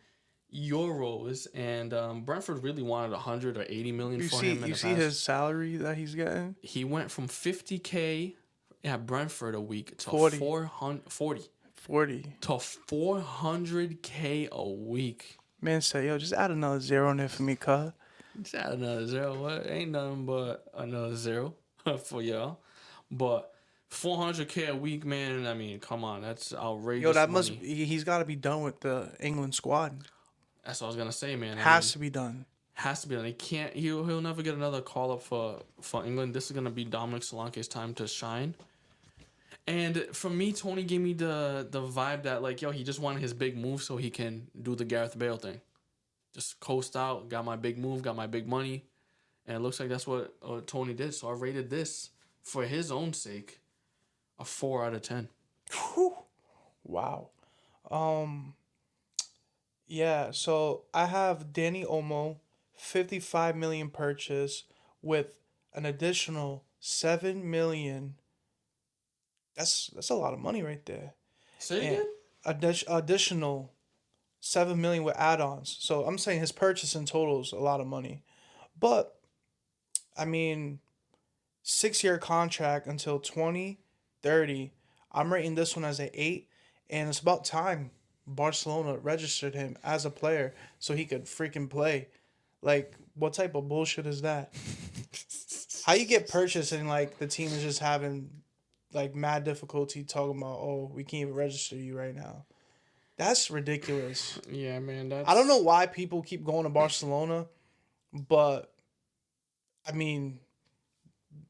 euros, and Brentford really wanted 100 or 80 million for him. You see his salary that he's getting? He went from 50K at Brentford a week to 40. 40 to 400K a week. Man said, yo, just add another zero in there for me, cuz. Just add another zero. What? Ain't nothing but another zero for y'all. But 400K a week, man. I mean, come on, that's outrageous. Yo, money. he's got to be done with the England squad. That's what I was gonna say, man. Has to be done. Has to be done. He can't. He'll never get another call up for England. This is gonna be Dominic Solanke's time to shine. And for me, Tony gave me the vibe that like, yo, he just wanted his big move so he can do the Gareth Bale thing, just coast out. Got my big move, got my big money, and it looks like that's what Tony did. So I rated this for his own sake a 4 out of 10. Whew. Wow. Yeah, so I have Danny Olmo, 55 million purchase with an additional 7 million. That's a lot of money right there. Say And again? additional 7 million with add-ons. So I'm saying his purchase in total is a lot of money. But I mean, 6 year contract until 2030. I'm rating this one as an 8, and it's about time Barcelona registered him as a player so he could freaking play. Like, what type of bullshit is that? How you get purchased and like the team is just having like mad difficulty talking about, oh, we can't even register you right now. That's ridiculous. Yeah, man. I don't That's know why people keep going to Barcelona, but I mean,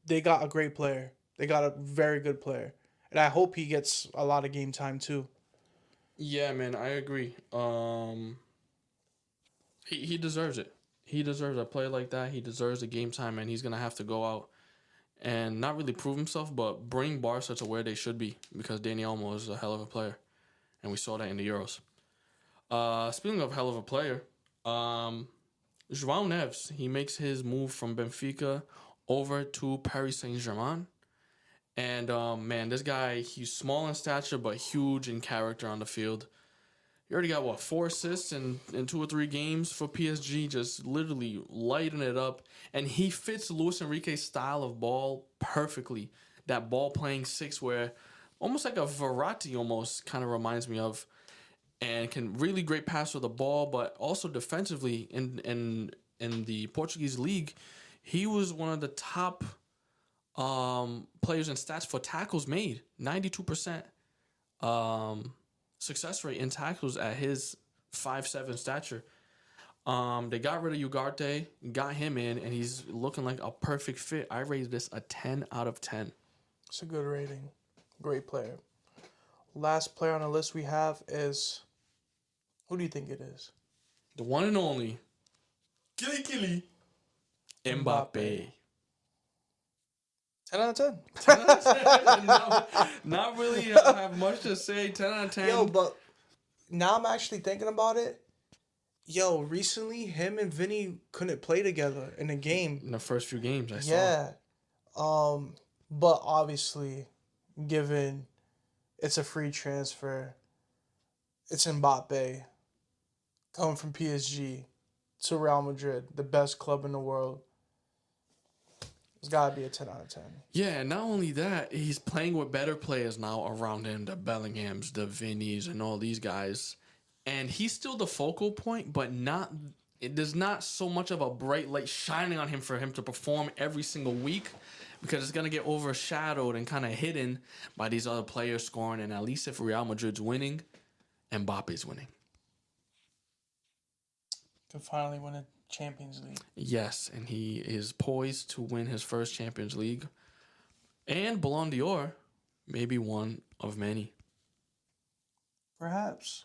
they got a great player. They got a very good player. And I hope he gets a lot of game time too. yeah, man. I agree. He deserves it. He deserves a player like that. He deserves the game time, and he's gonna have to go out and not really prove himself, but bring Barca to where they should be because Dani Olmo is a hell of a player, and we saw that in the Euros. Speaking of hell of a player, João Neves, he makes his move from Benfica over to Paris Saint-Germain. And man, this guy, he's small in stature but huge in character on the field. He already got 4 assists in 2 or 3 games for PSG, just literally lighting it up. And he fits Luis Enrique's style of ball perfectly. That ball playing six, where almost like a Verratti, almost kind of reminds me of, and can really great pass with the ball, but also defensively in the Portuguese league, he was one of the top players in stats for tackles made. 92% success rate in tackles at his 5'7" stature. They got rid of Ugarte, got him in, and he's looking like a perfect fit. I rated this a 10 out of 10. It's a good rating. Great player. Last player on the list we have is, who do you think it is? The one and only Killy Mbappe. 10 out of 10. 10 out of 10. Not really have much to say. 10 out of 10. Yo, but now I'm actually thinking about it. Yo, recently him and Vinny couldn't play together in a game. In the first few games, I saw. Yeah. But obviously, given it's a free transfer, it's Mbappe coming from PSG to Real Madrid, the best club in the world. It's got to be a 10 out of 10. Yeah, and not only that, he's playing with better players now around him, the Bellinghams, the Vinnies, and all these guys. And he's still the focal point, but there's not so much of a bright light shining on him for him to perform every single week, because it's going to get overshadowed and kind of hidden by these other players scoring. And at least if Real Madrid's winning, Mbappe's winning. To finally win a Champions League. Yes, and he is poised to win his first Champions League. And Ballon d'Or, maybe one of many. Perhaps.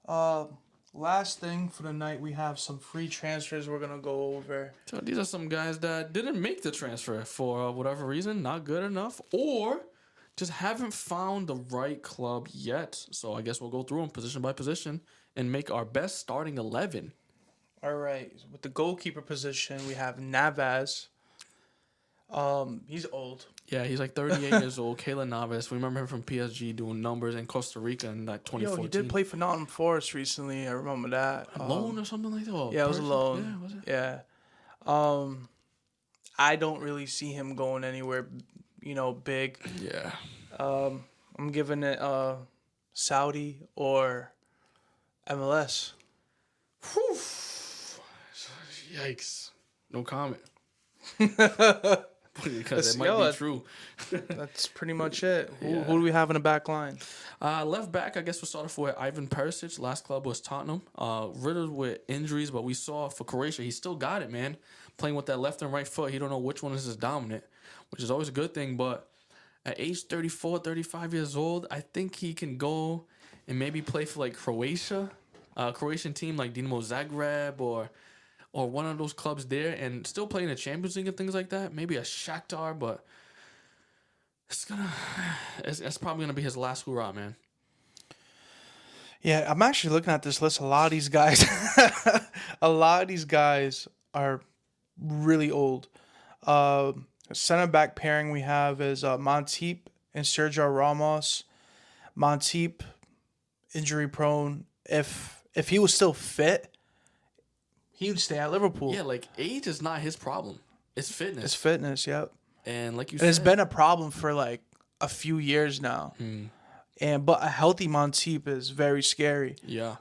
Last thing for the night, we have some free transfers we're going to go over. So these are some guys that didn't make the transfer for whatever reason, not good enough, or just haven't found the right club yet. So I guess we'll go through them position by position and make our best starting 11. All right. With the goalkeeper position, we have Navas. He's old. Yeah, he's like 38 years old. Keylor Navas. We remember him from PSG doing numbers in Costa Rica in like 2014. Yo, he did play for Nottingham Forest recently. I remember that. Loan or something like that? Oh, yeah, it was a loan. Yeah, was it? Yeah. I don't really see him going anywhere, big. Yeah. I'm giving it Saudi or MLS. Whew. Yikes. No comment. Because it might be true. That's pretty much it. Yeah. Who do we have in the back line? Left back, I guess we'll start off with Ivan Perisic. Last club was Tottenham. Riddled with injuries, but we saw for Croatia, he still got it, man. Playing with that left and right foot. He don't know which one is his dominant, which is always a good thing. But at age 34, 35 years old, I think he can go and maybe play for like Croatia. Croatian team like Dinamo Zagreb or one of those clubs there and still play in the Champions League and things like that. Maybe a Shakhtar, but it's probably gonna be his last hurrah, man. Yeah, I'm actually looking at this list. A lot of these guys, are really old. Center back pairing we have is Montip and Sergio Ramos. Montip injury prone. If he was still fit, he would stay at Liverpool. Yeah, like age is not his problem. It's It's fitness. fitness, yep. And like you And it's said, been a problem for like a few years now. But a healthy Montip is very scary. yeah.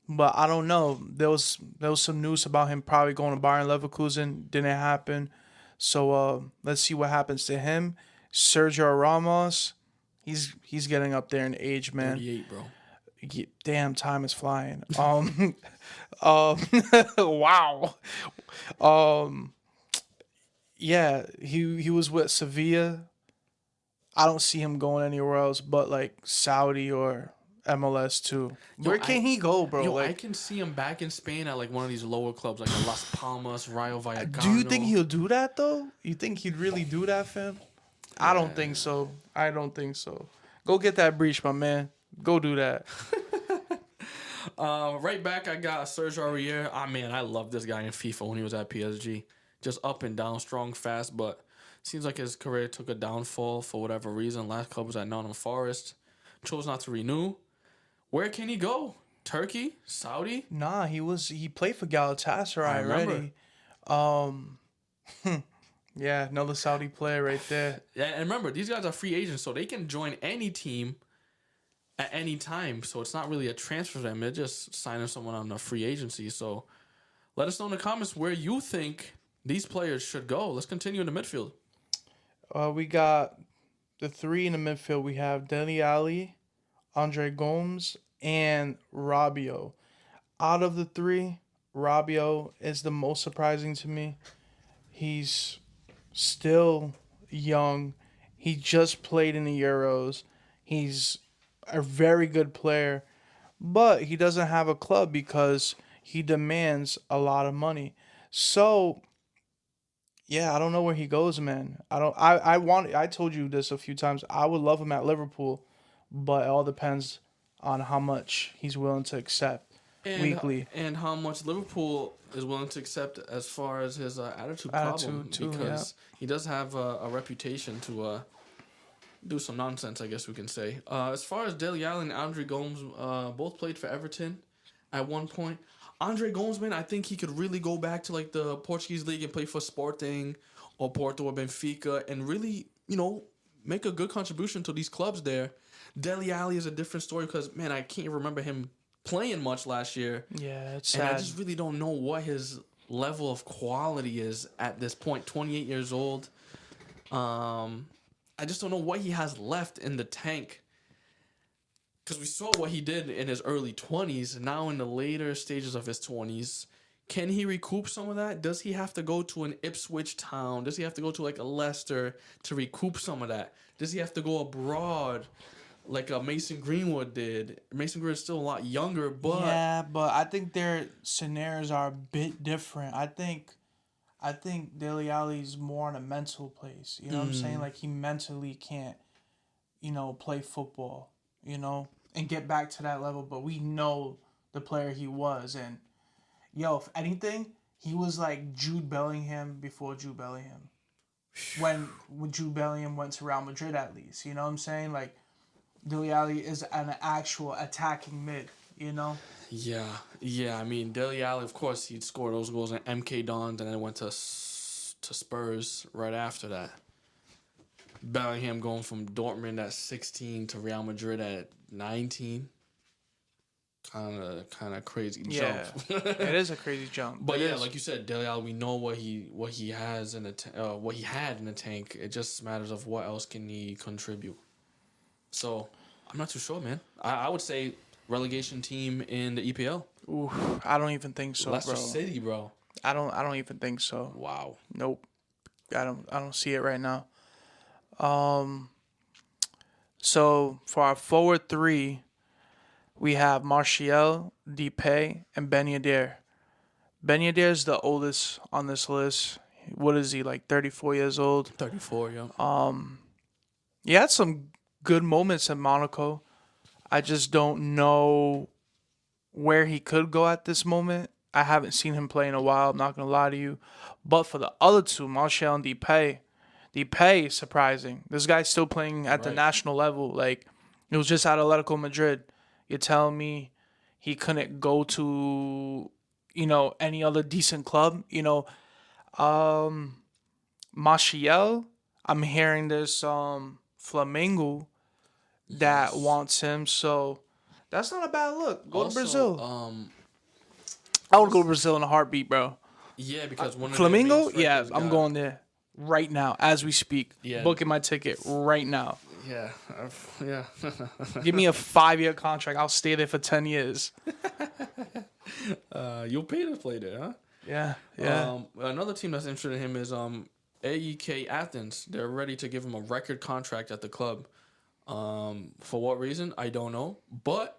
But I don't know. There was some news about him probably going to Bayern Leverkusen. Didn't happen. So let's see what happens to him. Sergio Ramos, he's getting up there in age, man. 38, bro. Damn, time is flying. Wow. Yeah, he was with Sevilla. I don't see him going anywhere else but like Saudi or MLS too. Where can he go, bro? Yo, Like, I can see him back in Spain at like one of these lower clubs, like a Las Palmas, Rayo Vallecano. do you think he'll do that though? You think he'd really do that, fam? I don't think so. I don't think so. Go get that breach, my man. Go do that. Right back, I got Serge Aurier. Ah, man, I love this guy in FIFA when he was at PSG. Just up and down, strong, fast, but seems like his career took a downfall for whatever reason. Last club was at Nottingham Forest. Chose not to renew. Where can he go? Turkey? Saudi? Nah, he played for Galatasaray I remember. already. Yeah, another Saudi player right there. Yeah, and remember, these guys are free agents, so they can join any team at any time. So it's not really a transfer for them. They're just signing someone on a free agency. So let us know in the comments where you think these players should go. Let's continue in the midfield. We got the three in the midfield. We have Dele Alli, Andre Gomes, and Rabiot. Out of the three, Rabiot is the most surprising to me. He's still young. He just played in the Euros. He's a very good player, but he doesn't have a club because he demands a lot of money. So, yeah, I don't know where he goes, man. I told you this a few times. I would love him at Liverpool, but it all depends on how much he's willing to accept weekly. And how much Liverpool is willing to accept as far as his attitude problem. Attitude too, because he does have a reputation to do some nonsense, I guess we can say. As far as Dele Alli and Andre Gomes, both played for Everton at one point. Andre Gomes, man, I think he could really go back to like the Portuguese league and play for Sporting or Porto or Benfica and really, make a good contribution to these clubs there. Dele Alli is a different story because, man, I can't remember him playing much last year. Yeah, it's And sad. I just really don't know what his level of quality is at this point. 28 years old. I just don't know what he has left in the tank. Because we saw what he did in his early 20s. Now in the later stages of his 20s, can he recoup some of that? Does he have to go to an Ipswich town? Does he have to go to like a Leicester to recoup some of that? Does he have to go abroad like Mason Greenwood did? Mason Greenwood is still a lot younger, but Yeah, but I think their scenarios are a bit different. I think Dele Alli's more in a mental place. You know what I'm saying? Like he mentally can't, play football, and get back to that level. But we know the player he was, and if anything, he was like Jude Bellingham before Jude Bellingham. When Jude Bellingham went to Real Madrid, at least, you know what I'm saying? Like Dele Alli is an actual attacking mid, Yeah. I mean, Dele Alli, of course, he'd score those goals in MK Dons and then went to Spurs right after that. Bellingham going from Dortmund at 16 to Real Madrid at 19. Kind of crazy jump. Yeah, it is a crazy jump. But yeah, like you said, Dele Alli, we know what he has in what he had in the tank. It just matters of what else can he contribute. So I'm not too sure, man. I would say relegation team in the EPL. Ooh, I don't even think so, Leicester bro. City, bro. I don't even think so. Wow. Nope. I don't see it right now. So for our forward three, we have Martial, Depay, and Ben Yedder. Ben Yedder is the oldest on this list. What is he, like 34 years old? 34, yeah. He had some good moments at Monaco. I just don't know where he could go at this moment. I haven't seen him play in a while, I'm not going to lie to you. But for the other two, Martial and Depay is surprising. This guy's still playing at the national level. Like, it was just at Atletico Madrid. You're telling me he couldn't go to, any other decent club? Um, Maciel, I'm hearing this Flamengo that Yes. wants him, so that's not a bad look. Go to Also, Brazil. I would go to what's Brazil in a heartbeat, bro. yeah, because one of their main Flamingo, yeah, strikers I'm got going there right now as we speak. yeah, Booking my ticket right now. yeah, yeah. Give me a 5-year contract. I'll stay there for 10 years. You'll pay to play there, huh? Yeah, yeah. Another team that's interested in him is AEK Athens. They're ready to give him a record contract at the club. For what reason? I don't know. But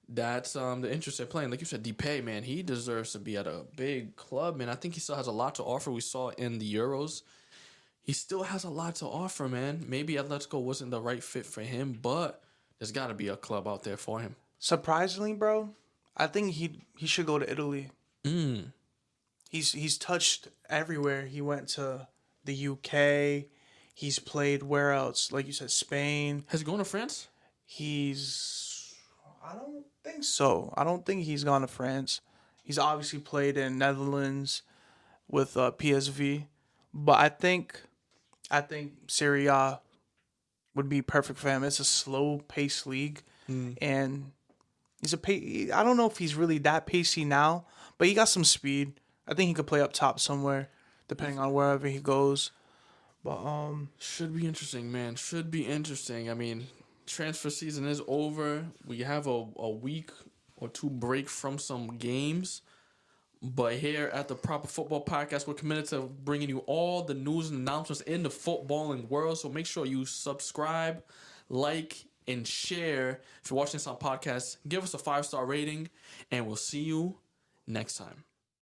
that's the interest they're playing. Like you said, Depay, man, he deserves to be at a big club, man. I think he still has a lot to offer. We saw in the Euros. He still has a lot to offer, man. Maybe Atletico wasn't the right fit for him, but there's got to be a club out there for him. Surprisingly, bro, I think he should go to Italy. He's touched everywhere. He went to the UK. He's played where else? Like you said, Spain. Has he gone to France? I don't think so. I don't think he's gone to France. He's obviously played in Netherlands with PSV, but I think Serie A would be perfect for him. It's a slow pace league, and I don't know if he's really that pacey now, but he got some speed. I think he could play up top somewhere, depending on wherever he goes. But Should be interesting, man. Should be interesting. I mean, transfer season is over. We have a week or two break from some games. But here at the Proper Football Podcast, we're committed to bringing you all the news and announcements in the footballing world. So make sure you subscribe, like, and share. If you're watching this on podcast, give us a 5-star rating, and we'll see you next time.